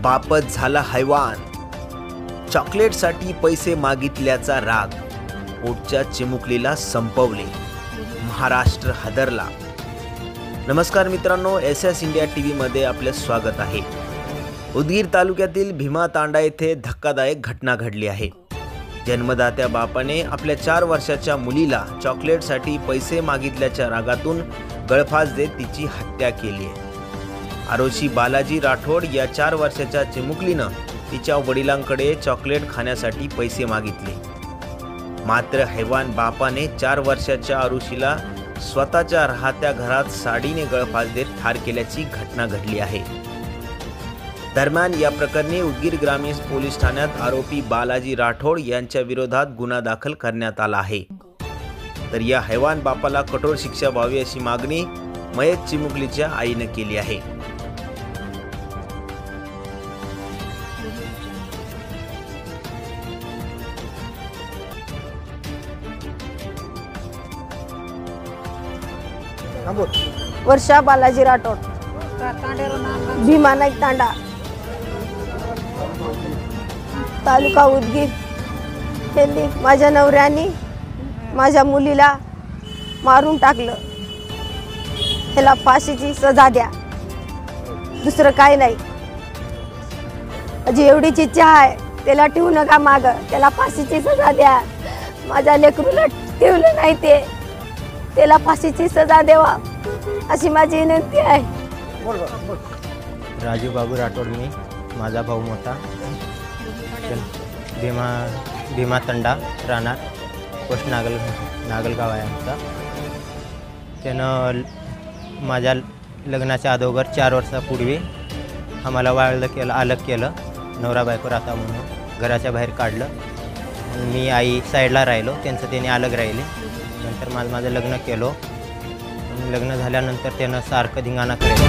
बापच झाला हैवान। चॉकलेटसाठी पैसे मागितल्याचा राग पोटच्या चिमुकलीला संपवले। महाराष्ट्र हादरला। नमस्कार मित्रांनो, SS इंडिया TV मध्ये आपले स्वागत आहे। उदगीर तालुक्यातील भीमातांडा येथे धक्कादायक घटना घडली आहे। जन्मदात्या बापाने आपल्या 4 वर्षाच्या मुलीला चॉकलेटसाठी पैसे मागितल्याच्या रागातून गळफास देत तिची हत्या केली आहे। आरोशी बालाजी राठोड या 4 वर्षाच्या चिमुकलीनं तिच्या वडिलांकडे चॉकलेट खाण्यासाठी पैसे मागितले। मात्र हैवान बापाने 4 वर्षाच्या आरुषीला स्वतःच्या राहत्या घरात साडीने गळफास देत ठार केल्याची घटना घडली आहे। दरम्यान या प्रकरणी उदगीर ग्रामीण पोलीस ठाण्यात आरोपी बालाजी राठोड यांच्या विरोधात गुन्हा दाखल करण्यात आला आहे। तर या हैवान बापाला कठोर शिक्षा व्हावी अशी मागणी मयत चिमुकलीच्या आईने केली आहे। वर्षा बालाजी राठोड, भीमा तांडा, तालुका उदगीर। त्यांनी माझ्या नवऱ्याने माझ्या मुलीला मारून टाकलं। ह्याला फाशीची सजा द्या, दुसरं काय नाही। माझी एवढीच इच्छा आहे, त्याला ठेवू नका माग, त्याला फाशीची सजा द्या। माझ्या लेकरूला ठेवलं नाही, त्याला फाशीची सजा देवा अशी माझी विनंती आहे। राजू बाबू राठोड, मी माझा भाऊ मोठा, भीमातांडा राहणार, पोस्ट नागलगाव आहे आमचा। त्यानं माझ्या लग्नाच्या अगोदर 4 वर्षापूर्वी आम्हाला अलग केलं। नवरा बायको राहता म्हणून घराच्या बाहेर काढलं। मी आई साईडला राहिलो, त्यांचं त्याने अलग राहिले। नंतर माझं लग्न केलं। लग्न झाल्यानंतर त्यानं सारखं धिंगाणा करायचा।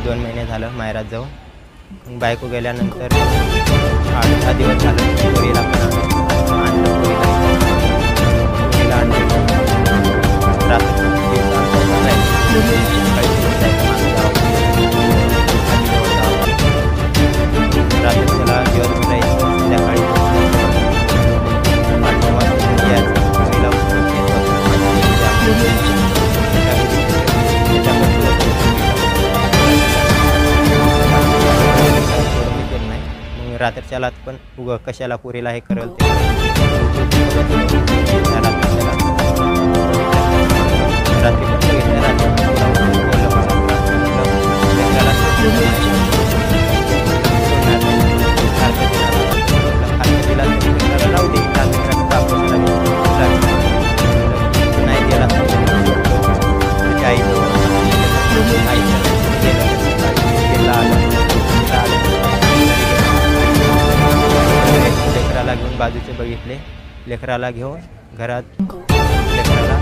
दोन महिने झालं माहेरात जाऊन। बायको गेल्यानंतर 8-10 दिवस झालं पोरीला पण आणलं। पोरीला आणलं रात्रीच्याला पण उगं कशाला पोरीला हे करल ते घेऊन बाजूचे बघितले, लेकराला घेऊन घरात लेकराला